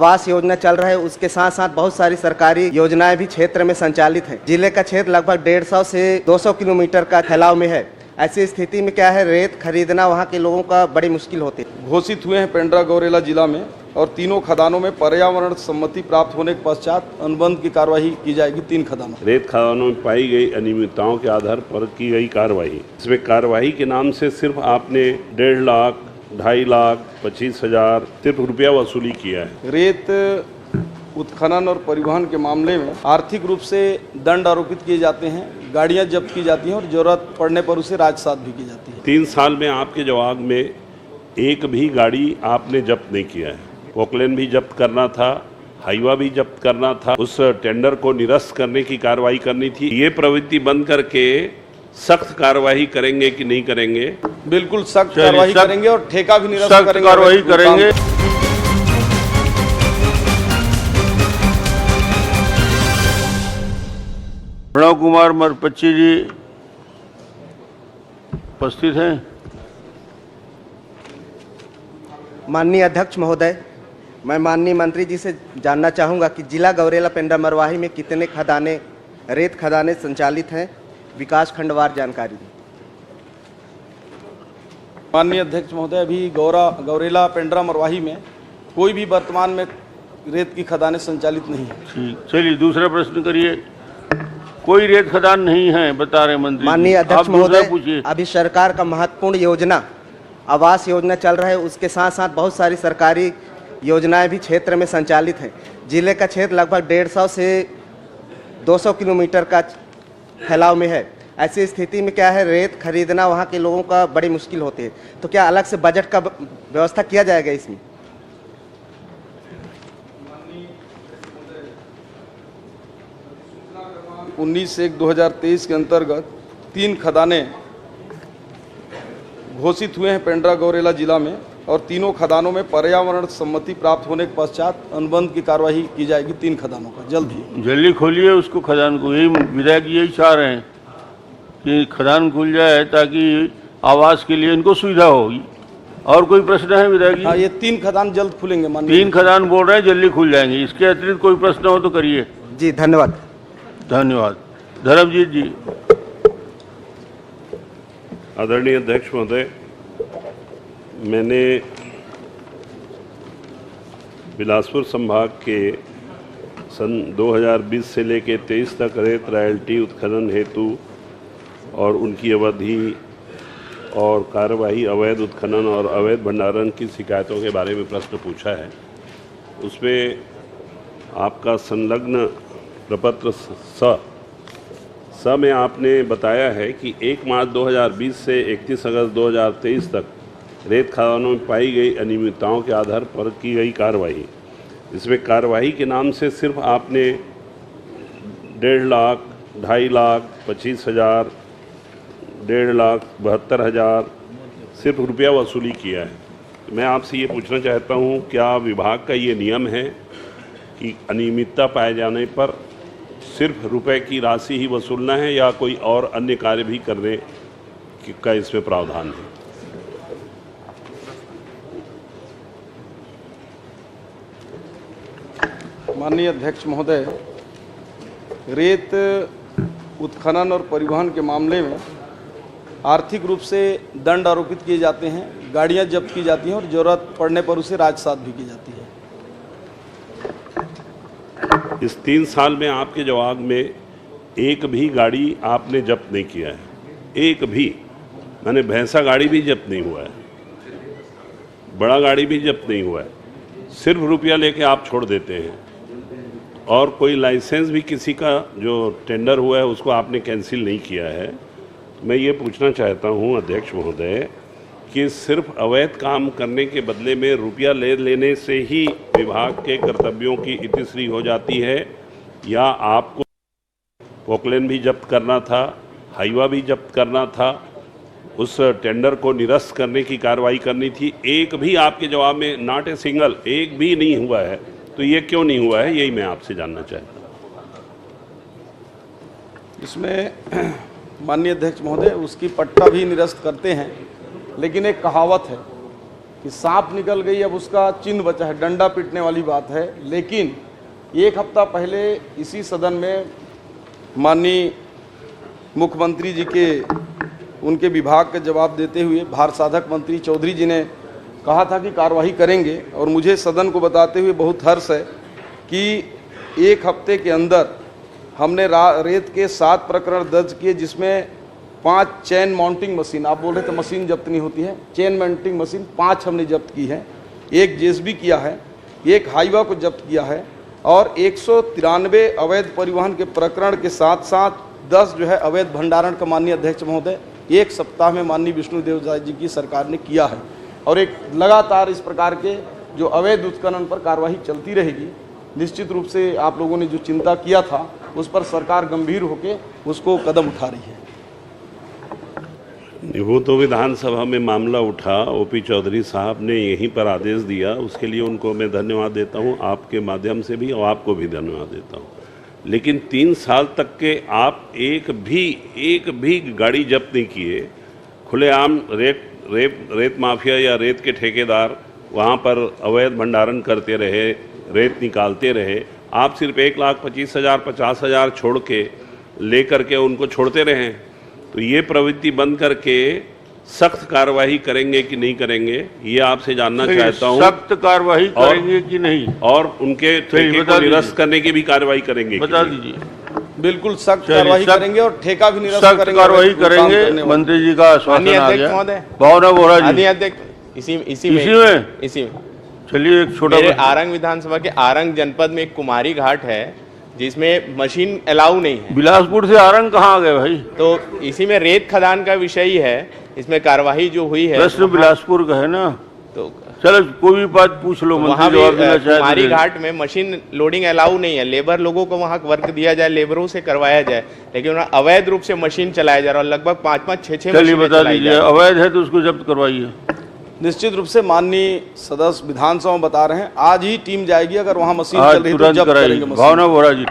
आवास योजना चल रहा है, उसके साथ साथ बहुत सारी सरकारी योजनाएं भी क्षेत्र में संचालित हैं। जिले का क्षेत्र लगभग 150 से 200 किलोमीटर का फैलाव में है। ऐसी स्थिति में क्या है, रेत खरीदना वहाँ के लोगों का बड़ी मुश्किल होती है। घोषित हुए हैं पेंड्रा गौरेला जिला में और तीनों खदानों में पर्यावरण सम्मति प्राप्त होने के पश्चात अनुबंध की कार्यवाही की जाएगी। 3 खदानों रेत खदानों में पाई गई अनियमितताओं के आधार पर की गई कार्रवाई। इसमें कार्रवाई के नाम से सिर्फ आपने 1.5 लाख, 2.5 लाख, 25,000 सिर्फ रुपया वसूली किया है। रेत उत्खनन और परिवहन के मामले में आर्थिक रूप से दंड आरोपित किए जाते हैं, गाड़ियां जब्त की जाती हैं और जरूरत पड़ने पर उसे राजसात भी की जाती है। 3 साल में आपके जवाब में एक भी गाड़ी आपने जब्त नहीं किया है। पोकलेन भी जब्त करना था, हाईवा भी जब्त करना था, उस टेंडर को निरस्त करने की कार्रवाई करनी थी। ये प्रवृत्ति बंद करके सख्त कार्रवाई करेंगे कि नहीं करेंगे? बिल्कुल सख्त कार्रवाई करेंगे और ठेका भी निरस्त करेंगे। कार्रवाई करेंगे। प्रणव कुमार मरपच्ची जी उपस्थित हैं। माननीय अध्यक्ष महोदय, मैं माननीय मंत्री जी से जानना चाहूँगा कि जिला गौरेला पेंड्रा मरवाही में कितने खदानें, रेत खदानें संचालित हैं, विकास खंडवार जानकारी दें। माननीय अध्यक्ष महोदय, अभी गौरेला पेंड्रा मरवाही में कोई भी वर्तमान में रेत की खदानें संचालित नहीं है। ठीक, चलिए दूसरा प्रश्न करिए। कोई रेत खदान नहीं है बता रहे मंत्री। माननीय अध्यक्ष महोदय, पूछिए। अभी सरकार का महत्वपूर्ण योजना आवास योजना चल रहा है, उसके साथ साथ बहुत सारी सरकारी योजनाएं भी क्षेत्र में संचालित हैं। जिले का क्षेत्र लगभग 150 से 200 किलोमीटर का फैलाव में है। ऐसी स्थिति में क्या है, रेत खरीदना वहाँ के लोगों का बड़ी मुश्किल होती है। तो क्या अलग से बजट का व्यवस्था किया जाएगा इसमें? क्रमांक 19/1/2023 के अंतर्गत 3 खदानें घोषित हुए हैं पेंड्रा गौरेला जिला में और तीनों खदानों में पर्यावरण सम्मति प्राप्त होने के पश्चात अनुबंध की कार्यवाही की जाएगी। 3 खदानों का जल्दी खोलिए उसको, खदान को। यही विधायक यही चाह रहे हैं कि खदान खुल जाए ताकि आवास के लिए इनको सुविधा होगी। और कोई प्रश्न है विधायक जी? हाँ, ये 3 खदान जल्द खुलेंगे। 3 खदान बोल रहे हैं, जल्दी खुल जाएंगे। इसके अतिरिक्त कोई प्रश्न हो तो करिए। जी धन्यवाद। धन्यवाद। धर्मजीत जी। आदरणीय अध्यक्ष महोदय, मैंने बिलासपुर संभाग के सन 2020 से लेकर 23 तक रेत रॉयल्टी उत्खनन हेतु और उनकी अवधि और कार्यवाही, अवैध उत्खनन और अवैध भंडारण की शिकायतों के बारे में प्रश्न पूछा है। उसमें आपका संलग्न प्रपत्र में आपने बताया है कि 1 मार्च 2020 से 31 अगस्त 2023 तक रेत खदानों में पाई गई अनियमितताओं के आधार पर की गई कार्रवाई। इसमें कार्रवाई के नाम से सिर्फ आपने 1.5 लाख, 2.5 लाख, 25,000, 1.5 लाख 72,000 सिर्फ रुपया वसूली किया है। मैं आपसे ये पूछना चाहता हूँ, क्या विभाग का ये नियम है कि अनियमितता पाए जाने पर सिर्फ रुपए की राशि ही वसूलना है या कोई और अन्य कार्य भी करने का इसमें प्रावधान है? माननीय अध्यक्ष महोदय, रेत उत्खनन और परिवहन के मामले में आर्थिक रूप से दंड आरोपित किए जाते हैं, गाड़ियां जब्त की जाती हैं और जरूरत पड़ने पर उसे राजसात भी की जाती है। इस 3 साल में आपके जवाब में एक भी गाड़ी आपने जब्त नहीं किया है। एक भी, मैंने भैंसा गाड़ी भी जब्त नहीं हुआ है, बड़ा गाड़ी भी जब्त नहीं हुआ है। सिर्फ रुपया लेके आप छोड़ देते हैं और कोई लाइसेंस भी किसी का जो टेंडर हुआ है उसको आपने कैंसिल नहीं किया है। मैं ये पूछना चाहता हूँ अध्यक्ष महोदय कि सिर्फ अवैध काम करने के बदले में रुपया ले लेने से ही विभाग के कर्तव्यों की इतिश्री हो जाती है, या आपको पोकलेन भी जब्त करना था, हाईवा भी जब्त करना था, उस टेंडर को निरस्त करने की कार्रवाई करनी थी? एक भी आपके जवाब में नॉट ए सिंगल, एक भी नहीं हुआ है। तो ये क्यों नहीं हुआ है, यही मैं आपसे जानना चाहता हूँ। इसमें माननीय अध्यक्ष महोदय, उसकी पट्टा भी निरस्त करते हैं, लेकिन एक कहावत है कि सांप निकल गई, अब उसका चिन्ह बचा है, डंडा पीटने वाली बात है। लेकिन एक हफ्ता पहले इसी सदन में माननीय मुख्यमंत्री जी के उनके विभाग का जवाब देते हुए भारत साधक मंत्री चौधरी जी ने कहा था कि कार्रवाई करेंगे, और मुझे सदन को बताते हुए बहुत हर्ष है कि एक हफ्ते के अंदर हमने रेत के 7 प्रकरण दर्ज किए, जिसमें 5 चेन माउंटिंग मशीन, आप बोल रहे थे मशीन जब्त नहीं होती है, चेन माउंटिंग मशीन 5 हमने जब्त की है, 1 जेसीबी किया है, 1 हाईवा को जब्त किया है, और 193 अवैध परिवहन के प्रकरण के साथ साथ 10 जो है अवैध भंडारण का माननीय अध्यक्ष महोदय 1 सप्ताह में माननीय विष्णुदेव जी की सरकार ने किया है। और एक लगातार इस प्रकार के जो अवैध उत्खनन पर कार्रवाई चलती रहेगी। निश्चित रूप से आप लोगों ने जो चिंता किया था उस पर सरकार गंभीर होकर उसको कदम उठा रही है। वो तो विधानसभा में मामला उठा, ओपी चौधरी साहब ने यहीं पर आदेश दिया, उसके लिए उनको मैं धन्यवाद देता हूं, आपके माध्यम से भी, और आपको भी धन्यवाद देता हूं। लेकिन 3 साल तक के आप एक भी गाड़ी जब्त नहीं किए। खुलेआम रेत माफिया या रेत के ठेकेदार वहां पर अवैध भंडारण करते रहे, रेत निकालते रहे। आप सिर्फ 1,25,000 50,000 छोड़ के लेकर के उनको छोड़ते रहे। तो ये प्रवृत्ति बंद करके सख्त कार्रवाई करेंगे कि नहीं करेंगे, ये आपसे जानना चाहता हूँ। सख्त कार्रवाई करेंगे कि नहीं, और उनके ठेके को निरस्त करने की भी कार्रवाई करेंगे, बता दीजिए। बिल्कुल सख्त कार्रवाई करेंगे और ठेका भी निरस्त सख्त करेंगे, कार्रवाई करेंगे। मंत्री जी का आश्वासन आ गया। भावना बोरा जी इसी में चलिए एक छोटा आरंग विधानसभा के आरंग जनपद में एक कुमारी घाट है जिसमें मशीन अलाउ नहीं है। बिलासपुर से आरंग कहाँ आ गए भाई? तो इसी में रेत खदान का विषय ही है, इसमें कार्यवाही जो हुई है प्रश्न बिलासपुर का है ना, तो चलो कोई भी बात पूछ लो। वहाँ भी कुमारी घाट में मशीन लोडिंग अलाउ नहीं है। लेबर लोगों को वहाँ वर्क दिया जाए, लेबरों से करवाया जाए, लेकिन वहाँ अवैध रूप से मशीन चलाया जा रहा है और लगभग 5-5 6-6 चलिए बता दीजिए, अवैध है तो उसको जब्त करवाइए। निश्चित रूप से माननीय सदस्य विधानसभा में बता रहे हैं, आज ही टीम जाएगी, अगर वहाँ मशीन चल रही है तो जब्त करेंगे। भावना बोरा जी।